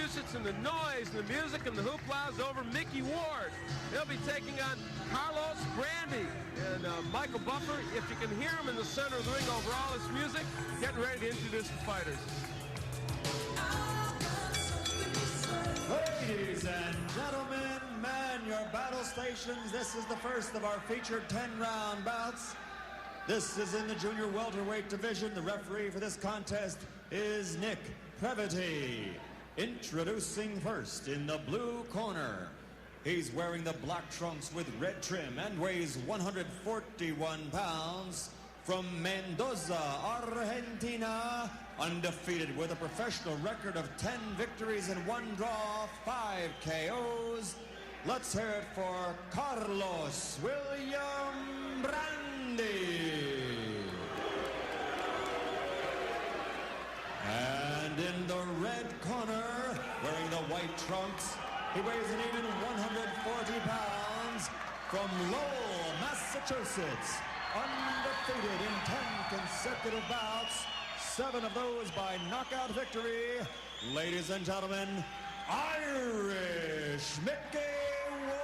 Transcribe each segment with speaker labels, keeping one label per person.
Speaker 1: Massachusetts, and the noise and the music and the hoopla is over. Micky Ward. He'll be taking on Carlos Brandi. And Michael Buffer, if you can hear him in the center of the ring over all this music, getting ready to introduce the fighters.
Speaker 2: Ladies and gentlemen, man your battle stations. This is the first of our featured 10-round bouts. This is in the junior welterweight division. The referee for this contest is Nick Previty. Introducing first in the blue corner. He's wearing the black trunks with red trim and weighs 141 pounds. From Mendoza, Argentina, undefeated with a professional record of 10 victories and 1 draw, 5 KOs. Let's hear it for Carlos William Brandi. And in the red corner, wearing the white trunks, he weighs an even 140 pounds. From Lowell, Massachusetts, undefeated in 10 consecutive bouts, 7 of those by knockout victory. Ladies and gentlemen, Irish Micky Ward.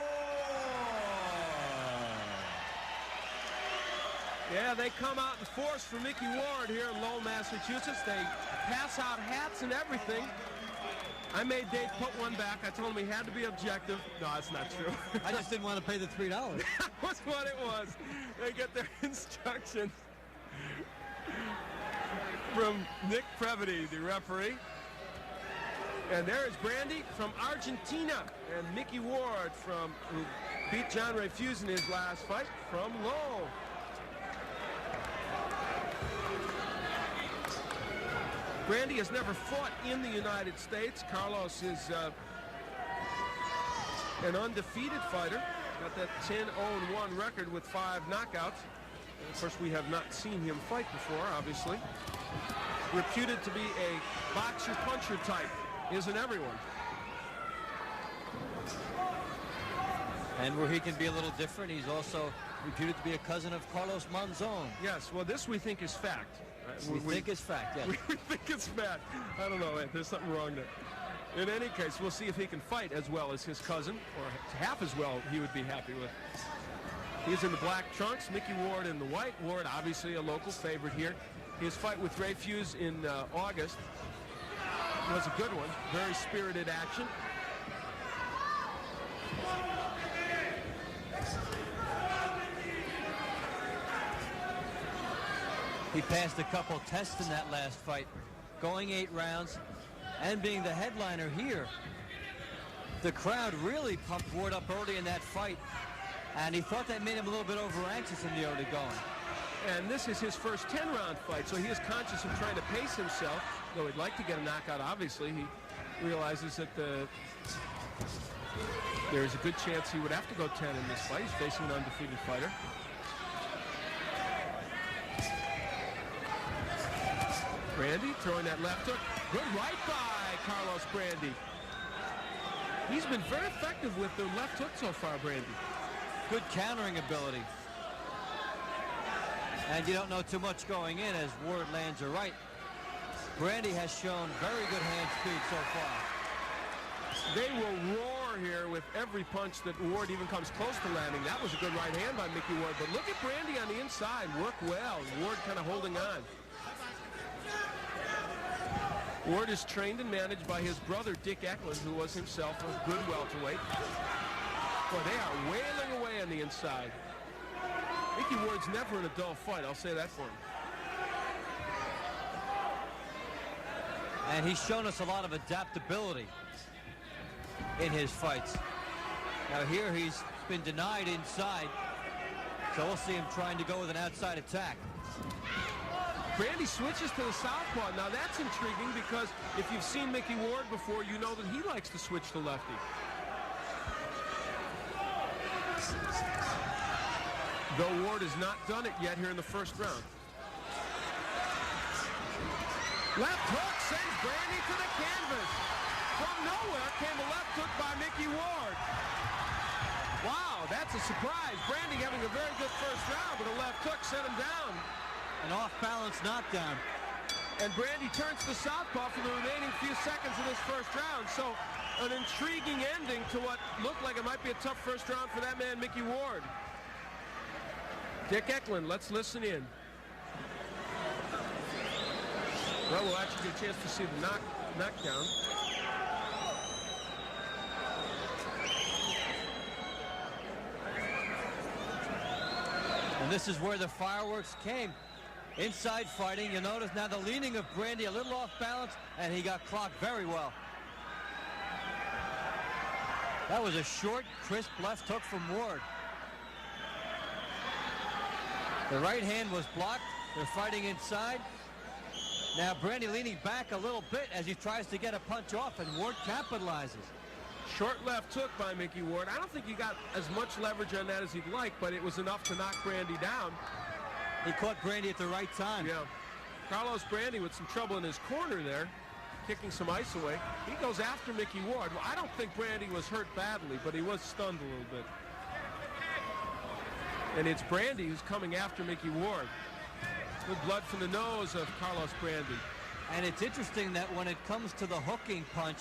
Speaker 1: Yeah, they come out in force for Micky Ward here in Lowell, Massachusetts. They pass out hats and everything. I made Dave put one back. I told him he had to be objective. No, that's not true.
Speaker 3: I just didn't want to pay the $3.
Speaker 1: That was what it was. They get their instructions from Nick Previty, the referee. And there is Brandi from Argentina, and Micky Ward who beat John Ray Fuse in his last fight, from Lowell. Brandi has never fought in the United States. Carlos is an undefeated fighter. Got that 10-0-1 record with 5 knockouts. And of course, we have not seen him fight before, obviously. Reputed to be a boxer-puncher type, isn't everyone?
Speaker 3: And where he can be a little different, he's also reputed to be a cousin of Carlos Monzon.
Speaker 1: Yes, well, this we think is fact.
Speaker 3: We think it's fact, yes.
Speaker 1: We think it's fact. I don't know, there's something wrong there. In any case, we'll see if he can fight as well as his cousin, or half as well he would be happy with. He's in the black trunks, Micky Ward in the white. Ward, obviously a local favorite here. His fight with Ray Fuse in August was a good one. Very spirited action.
Speaker 3: He passed a couple tests in that last fight, going 8 rounds and being the headliner here. The crowd really pumped Ward up early in that fight, and he thought that made him a little bit over-anxious in the early going.
Speaker 1: And this is his first 10-round fight, so he is conscious of trying to pace himself, though he'd like to get a knockout, obviously. He realizes that there is a good chance he would have to go 10 in this fight. He's facing an undefeated fighter. Brandi throwing that left hook. Good right by Carlos Brandi. He's been very effective with the left hook so far, Brandi.
Speaker 3: Good countering ability. And you don't know too much going in as Ward lands a right. Brandi has shown very good hand speed so far.
Speaker 1: They will roar here with every punch that Ward even comes close to landing. That was a good right hand by Micky Ward. But look at Brandi on the inside. Work well. Ward kind of holding on. Ward is trained and managed by his brother, Dick Eklund, who was himself a good welterweight. Boy, they are wailing away on the inside. Micky Ward's never in a dull fight, I'll say that for him.
Speaker 3: And he's shown us a lot of adaptability in his fights. Now here he's been denied inside, so we'll see him trying to go with an outside attack.
Speaker 1: Brandi switches to the southpaw. Now that's intriguing because if you've seen Micky Ward before, you know that he likes to switch to lefty. Though Ward has not done it yet here in the first round. Left hook sends Brandi to the canvas. From nowhere came a left hook by Micky Ward. Wow, that's a surprise. Brandi having a very good first round, but a left hook sent him down.
Speaker 3: An off-balance knockdown.
Speaker 1: And Brandi turns to southpaw for the remaining few seconds of this first round. So an intriguing ending to what looked like it might be a tough first round for that man, Micky Ward. Dick Eklund, let's listen in. Well, we'll actually get a chance to see the knockdown.
Speaker 3: And this is where the fireworks came. Inside fighting. You notice now the leaning of Brandi a little off balance, and he got clocked very well. That was a short, crisp left hook from Ward. The right hand was blocked. They're fighting inside. Now Brandi leaning back a little bit as he tries to get a punch off, and Ward capitalizes.
Speaker 1: Short left hook by Micky Ward. I don't think he got as much leverage on that as he'd like, but it was enough to knock Brandi down.
Speaker 3: He caught Brandi at the right time.
Speaker 1: Yeah. Carlos Brandi with some trouble in his corner there, kicking some ice away. He goes after Micky Ward. Well, I don't think Brandi was hurt badly, but he was stunned a little bit. And it's Brandi who's coming after Micky Ward. Good blood from the nose of Carlos Brandi.
Speaker 3: And it's interesting that when it comes to the hooking punch,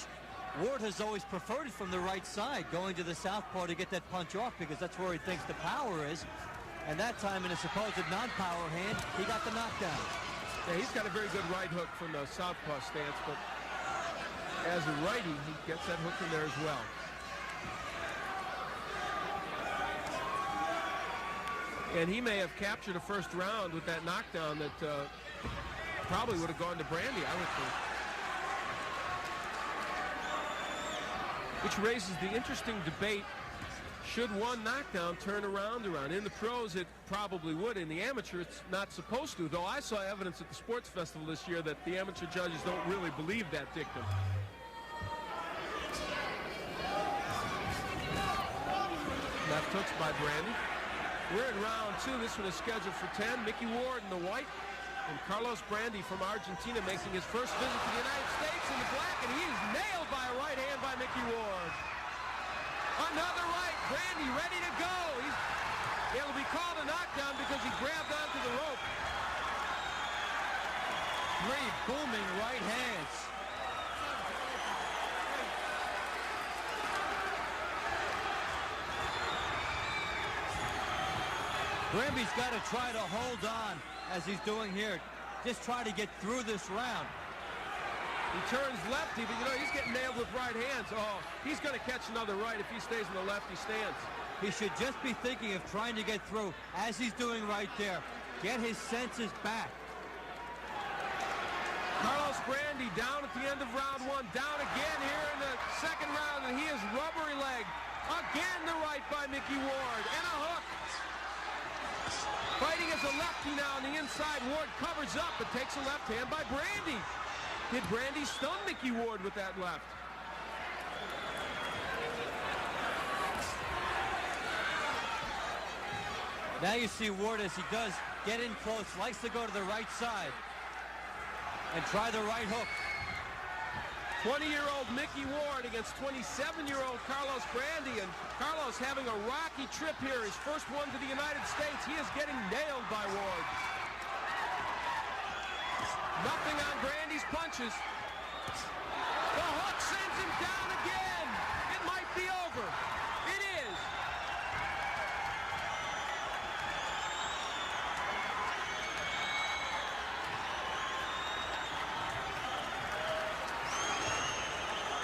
Speaker 3: Ward has always preferred it from the right side, going to the southpaw to get that punch off because that's where he thinks the power is. And that time in a supposed non-power hand, he got the knockdown.
Speaker 1: Yeah, he's got a very good right hook from the southpaw stance, but as a righty, he gets that hook in there as well. And he may have captured a first round with that knockdown that probably would have gone to Brandi, I would think. Which raises the interesting debate, should one knockdown turn around? In the pros, it probably would. In the amateur, it's not supposed to, though I saw evidence at the sports festival this year that the amateur judges don't really believe that dictum. Left hooks by Brandi. We're in round 2. This one is scheduled for 10. Micky Ward in the white and Carlos Brandi from Argentina making his first visit to the United States in the black, and he is nailed by a right hand by Micky Ward. Another right. Brandi ready to go. It'll be called a knockdown because he grabbed onto the rope.
Speaker 3: 3 booming right hands. Brandi's got to try to hold on as he's doing here. Just try to get through this round.
Speaker 1: He turns lefty, but you know, he's getting nailed with right hands. Oh, he's going to catch another right if he stays in the lefty stance.
Speaker 3: He should just be thinking of trying to get through as he's doing right there. Get his senses back.
Speaker 1: Carlos Brandi down at the end of round 1. Down again here in the second round, and he is rubbery legged. Again the right by Micky Ward, and a hook. Fighting as a lefty now on the inside. Ward covers up, but takes a left hand by Brandi. Did Brandi stun Micky Ward with that left?
Speaker 3: Now you see Ward as he does get in close, likes to go to the right side and try the right hook.
Speaker 1: 20-year-old Micky Ward against 27-year-old Carlos Brandi, and Carlos having a rocky trip here, his first one to the United States. He is getting nailed by Ward. Nothing on Brandi's punches. The hook sends him down again. It might be over. It is.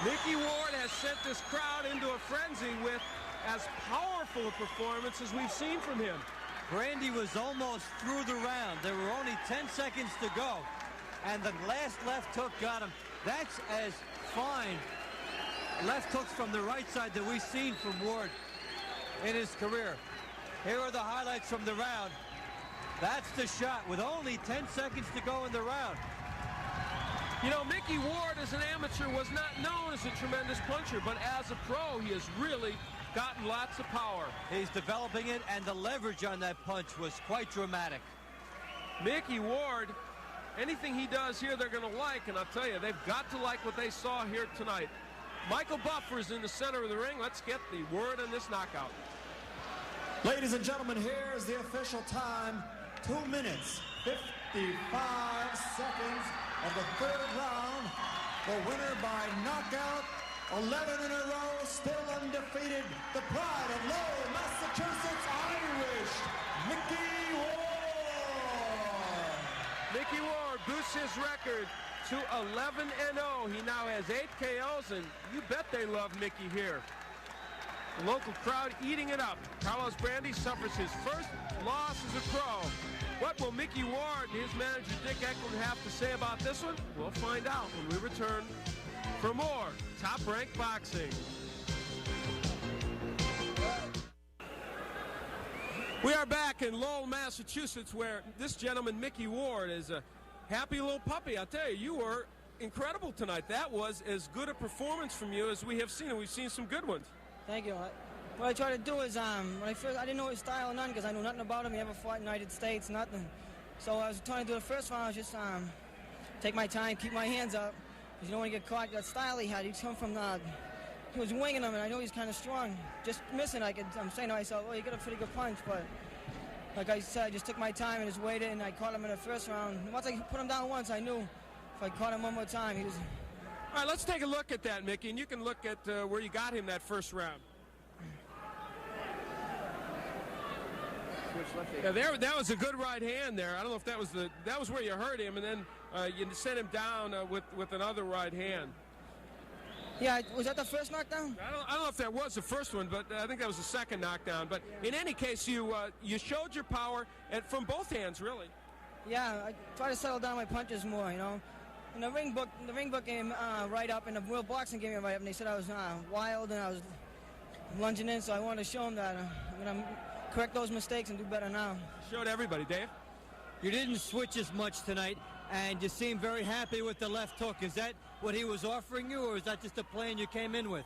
Speaker 1: Micky Ward has sent this crowd into a frenzy with as powerful a performance as we've seen from him.
Speaker 3: Brandi was almost through the round. There were only 10 seconds to go, and the last left hook got him. That's as fine left hooks from the right side that we've seen from Ward in his career. Here are the highlights from the round. That's the shot with only 10 seconds to go in the round.
Speaker 1: You know, Micky Ward as an amateur was not known as a tremendous puncher, but as a pro, he has really gotten lots of power.
Speaker 3: He's developing it, and the leverage on that punch was quite dramatic.
Speaker 1: Micky Ward, anything he does here, they're going to like, and I'll tell you, they've got to like what they saw here tonight. Michael Buffer's in the center of the ring. Let's get the word on this knockout.
Speaker 2: Ladies and gentlemen, here is the official time. 2 minutes, 55 seconds. of the third round. The winner by knockout, 11 in a row, still undefeated, the pride of Lowell, Massachusetts, Irish, Micky Ward.
Speaker 1: Micky Ward boosts his record to 11-0. He now has 8 KOs, and you bet they love Micky here. The local crowd eating it up. Carlos Brandi suffers his first loss as a pro. What will Micky Ward and his manager Dick Eklund have to say about this one? We'll find out when we return for more Top Rank Boxing. We are back in Lowell, Massachusetts, where this gentleman, Micky Ward, is a happy little puppy. I'll tell you, you were incredible tonight. That was as good a performance from you as we have seen, and we've seen some good ones.
Speaker 4: Thank you. What I try to do is, when I didn't know his style or nothing because I knew nothing about him. He never fought in the United States, nothing. So I was trying to do the first round. I was just take my time, keep my hands up. Because you don't want to get caught. That style he had, he'd come from he was winging him, and I know he's kind of strong. Just missing, I'm saying to myself, well, you got a pretty good punch, but like I said, I just took my time and just waited, and I caught him in the first round. Once I put him down once, I knew if I caught him one more time, he was...
Speaker 1: All right, let's take a look at that, Micky, and you can look at where you got him that first round. Yeah, that was a good right hand there. I don't know if that was where you hurt him, and then you sent him down with another right hand.
Speaker 4: Yeah, was that the first knockdown?
Speaker 1: I don't know if that was the first one, but I think that was the second knockdown. But in any case, you showed your power from both hands, really.
Speaker 4: Yeah, I try to settle down my punches more, you know. And the ring book gave me right up, and the World Boxing gave me right up, and they said I was wild and I was lunging in, so I wanted to show them that I'm going to correct those mistakes and do better now.
Speaker 1: Showed everybody, Dave.
Speaker 3: You didn't switch as much tonight, and you seem very happy with the left hook. Is that what he was offering you, or is that just a plan you came in with?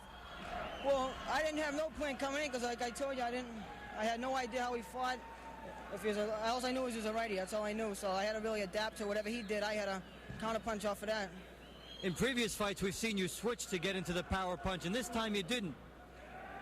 Speaker 4: Well, I didn't have no plan coming in because, like I told you, I had no idea how he fought. All I knew was he was a righty. That's all I knew. So I had to really adapt to whatever he did. I had to counterpunch off of that.
Speaker 3: In previous fights, we've seen you switch to get into the power punch, and this time you didn't.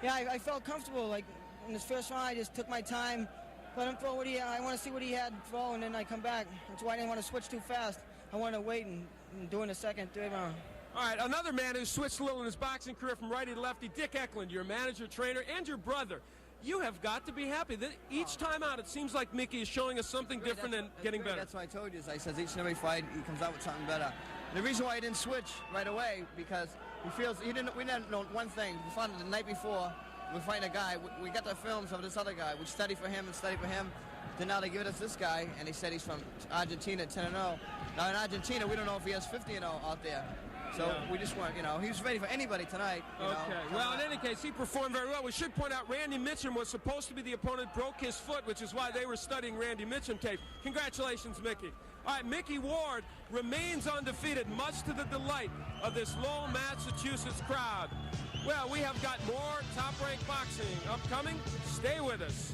Speaker 4: Yeah, I felt comfortable. Like in this first round, I just took my time, let him throw what he had. I want to see what he had throw, and then I come back. That's why I didn't want to switch too fast. I wanted to wait and do in the second, third round.
Speaker 1: All right, another man who switched a little in his boxing career from righty to lefty, Dick Eklund, your manager, trainer, and your brother. You have got to be happy. Each time out, it seems like Micky is showing us something different and getting better.
Speaker 5: That's what I told you. I said each and every fight, he comes out with something better. And the reason why he didn't switch right away, because we didn't know one thing. We found the night before, we find a guy, we got the films of this other guy. We study for him and study for him. Then now they give us this guy, and they said he's from Argentina, 10-0. Now in Argentina, we don't know if he has 50-0 out there. So we just want, he was ready for anybody tonight.
Speaker 1: Okay. Well, in any case, he performed very well. We should point out Randy Mitchum was supposed to be the opponent, broke his foot, which is why they were studying Randy Mitchum tape. Congratulations, Micky. All right, Micky Ward remains undefeated, much to the delight of this Lowell, Massachusetts crowd. Well, we have got more Top Rank Boxing upcoming. Stay with us.